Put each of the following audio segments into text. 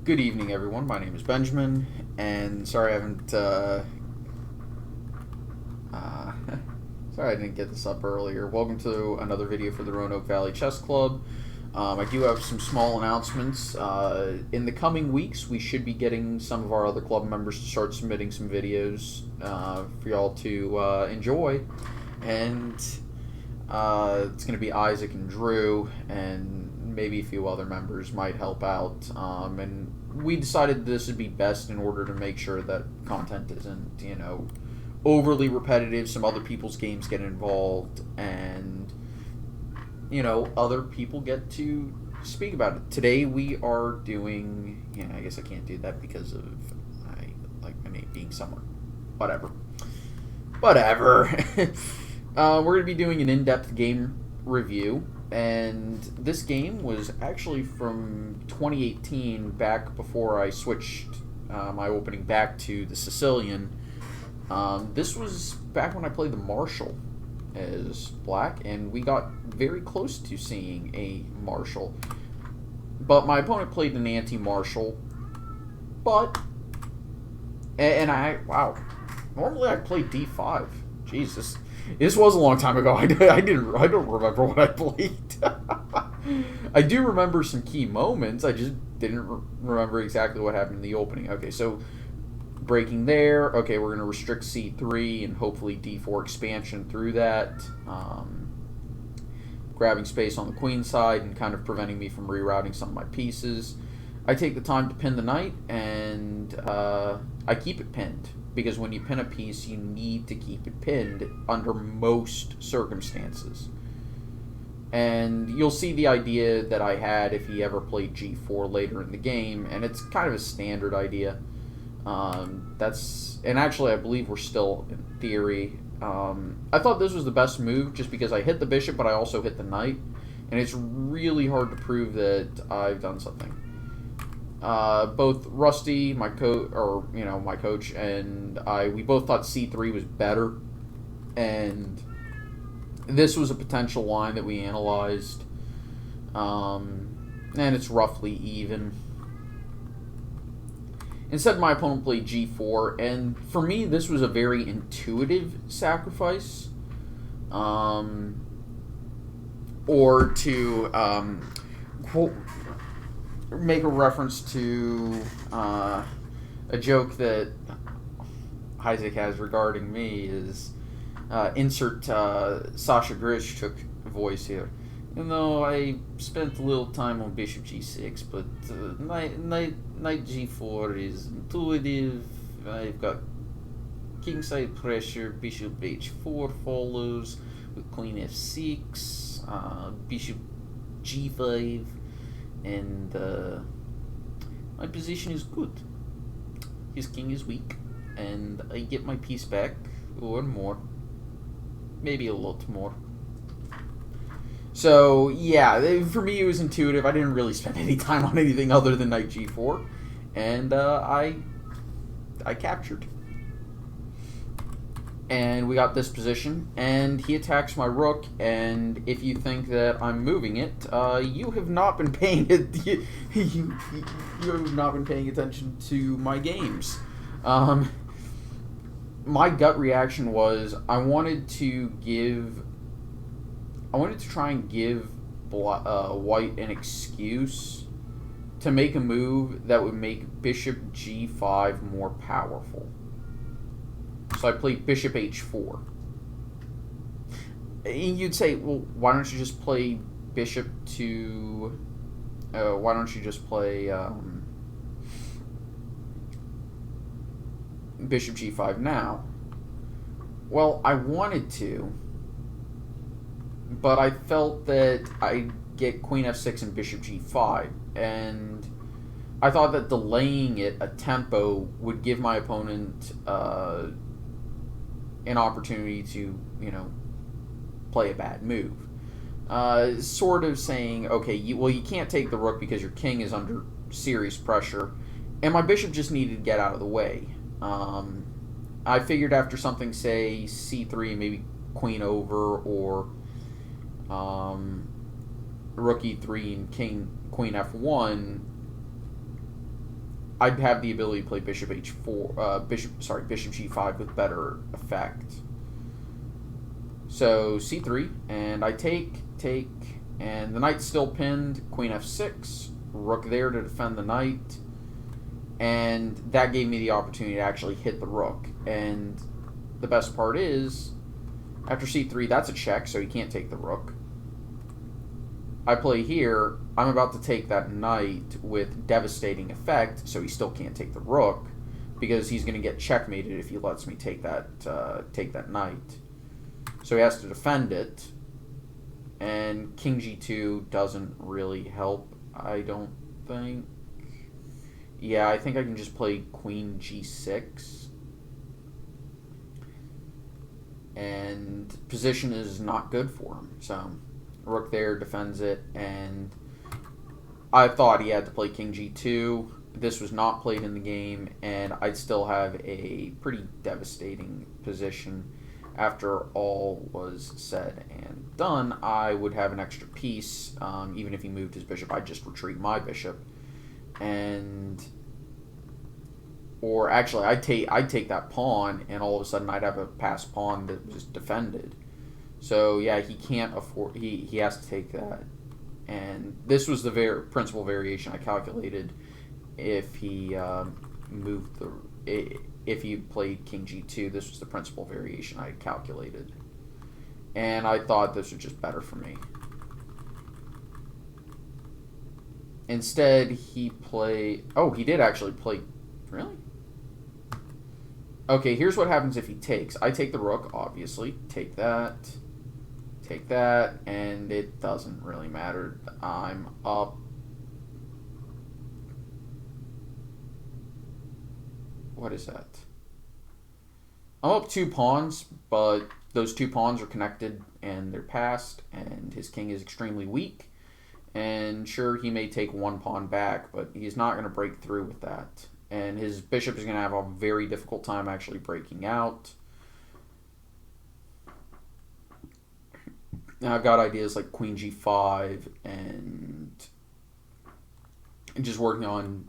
Good evening, everyone. My name is Benjamin, and sorry I haven't, sorry I didn't get this up earlier. Welcome to another video for the Roanoke Valley Chess Club. I do have some small announcements. In the coming weeks, we should be getting some of our other club members to start submitting some videos for y'all to enjoy, and it's going to be Isaac and Drew, and maybe a few other members might help out. And we decided this would be best in order to make sure that content isn't, overly repetitive. Some other people's games get involved, and, other people get to speak about it. Today we are doing, I guess I can't do that because of my name being somewhere. Whatever. We're going to be doing an in-depth game review, and this game was actually from 2018, back before I switched my opening back to the Sicilian. This was back when I played the Marshal as black, and we got very close to seeing a Marshal. But my opponent played an anti-Marshal, wow. Normally I play d5. Jesus. This was a long time ago. I don't remember what I played. I do remember some key moments. I just didn't remember exactly what happened in the opening. Okay, so breaking there. Okay, we're going to restrict c3 and hopefully d4 expansion through that. Grabbing space on the queen side and kind of preventing me from rerouting some of my pieces. I take the time to pin the knight, and I keep it pinned, because when you pin a piece, you need to keep it pinned under most circumstances. And you'll see the idea that I had if he ever played g4 later in the game, and it's kind of a standard idea. And actually, I believe we're still in theory. I thought this was the best move just because I hit the bishop, but I also hit the knight, and it's really hard to prove that I've done something. Both Rusty, my coach, and we both thought c3 was better, and this was a potential line that we analyzed, and it's roughly even. Instead, my opponent played g4, and for me, this was a very intuitive sacrifice, or to quote, make a reference to a joke that Isaac has regarding me is insert Sasha Grish took voice here. I spent a little time on bishop g6, but knight g4 is intuitive. I've got kingside pressure, bishop h4 follows with queen f6, bishop g5, and my position is good. His king is weak, and I get my piece back, or more. Maybe a lot more. So, yeah, for me it was intuitive. I didn't really spend any time on anything other than knight g4, and I captured. And we got this position, and he attacks my rook, and if you think that I'm moving it, you have not been paying it. You have not been paying attention to my games. My gut reaction was I wanted to try and give white an excuse to make a move that would make bishop g5 more powerful. So I played bishop h4. And you'd say, well, why don't you just play bishop to... why don't you just play bishop g5 now? Well, I wanted to, but I felt that I'd get queen f6 and bishop g5, and I thought that delaying it a tempo would give my opponent an opportunity to, play a bad move. Sort of saying, okay, you can't take the rook because your king is under serious pressure, and my bishop just needed to get out of the way. I figured after something, say, c3, maybe queen over, or rook e3 and queen f1, I'd have the ability to play bishop h4, bishop g5 with better effect. So c3, and I take, and the knight's still pinned. Queen f6, rook there to defend the knight, and that gave me the opportunity to actually hit the rook. And the best part is, after c3, that's a check, so he can't take the rook. I play here, I'm about to take that knight with devastating effect, so he still can't take the rook, because he's going to get checkmated if he lets me take that knight. So he has to defend it, and king g2 doesn't really help, I don't think. Yeah, I think I can just play queen g6. And position is not good for him, so rook there defends it, and I thought he had to play king g2. This was not played in the game, and I'd still have a pretty devastating position. After all was said and done, I would have an extra piece. Even if he moved his bishop, I'd just retreat my bishop. Or actually, I'd take that pawn, and all of a sudden I'd have a passed pawn that was defended. So yeah, he can't afford. He has to take that, and this was the principal variation I calculated. If he if he played king g2, this was the principal variation I calculated, and I thought this was just better for me. Instead, he played. Oh, he did actually play. Really? Okay, here's what happens if he takes. I take the rook, obviously. Take that, and it doesn't really matter. I'm up. What is that? I'm up 2 pawns, but those 2 pawns are connected and they're passed, and his king is extremely weak. And sure, he may take 1 pawn back, but he's not going to break through with that. And his bishop is going to have a very difficult time actually breaking out. Now I've got ideas like queen g5 and just working on,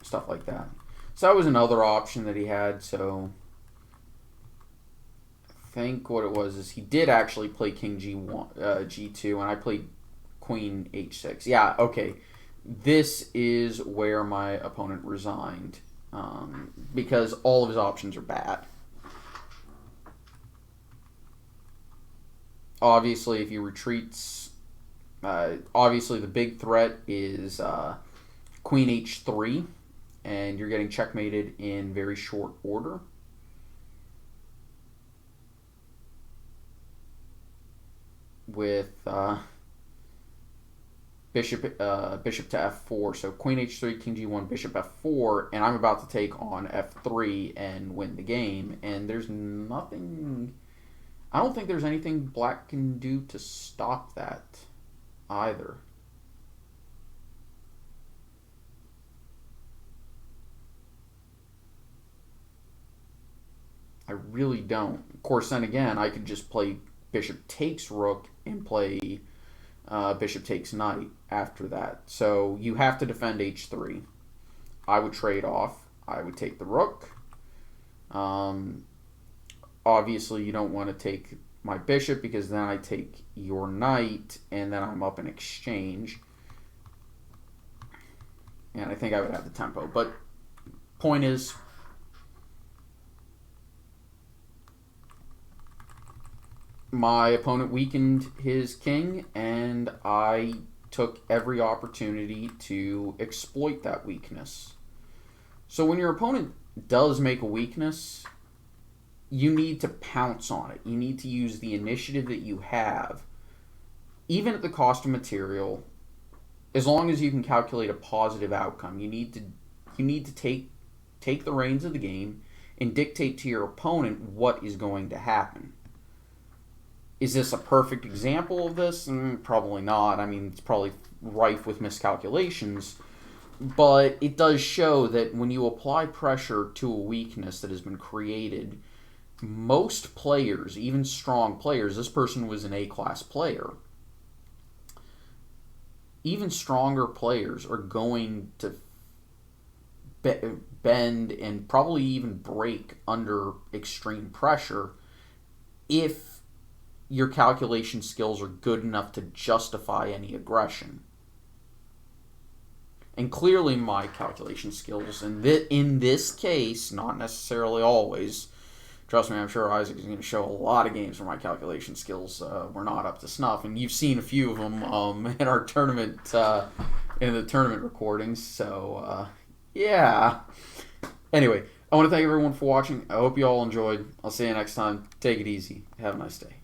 stuff like that. So that was another option that he had. So I think what it was is he did actually play king g2, and I played queen h6. Yeah, okay. This is where my opponent resigned, because all of his options are bad. Obviously, if he retreats, obviously the big threat is queen h3, and you're getting checkmated in very short order. With bishop to f4, so queen h3, king g1, bishop f4, and I'm about to take on f3 and win the game, and there's nothing, I don't think there's anything black can do to stop that either. I really don't. Of course, then again, I could just play bishop takes rook and play bishop takes knight after that. So you have to defend h3. I would trade off. I would take the rook. Obviously, you don't want to take my bishop, because then I take your knight, and then I'm up in exchange. And I think I would have the tempo. But point is, my opponent weakened his king, and I took every opportunity to exploit that weakness. So when your opponent does make a weakness, you need to pounce on it. You need to use the initiative that you have, even at the cost of material. As long as you can calculate a positive outcome, you need to take the reins of the game and dictate to your opponent what is going to happen. Is this a perfect example of this? Probably not. I mean, it's probably rife with miscalculations, but it does show that when you apply pressure to a weakness that has been created, most players, even strong players, this person was an A-class player, even stronger players are going to bend and probably even break under extreme pressure if your calculation skills are good enough to justify any aggression. And clearly my calculation skills, in this case, not necessarily always, trust me, I'm sure Isaac is going to show a lot of games where my calculation skills were not up to snuff. And you've seen a few of them in our tournament, in the tournament recordings. So, yeah. Anyway, I want to thank everyone for watching. I hope you all enjoyed. I'll see you next time. Take it easy. Have a nice day.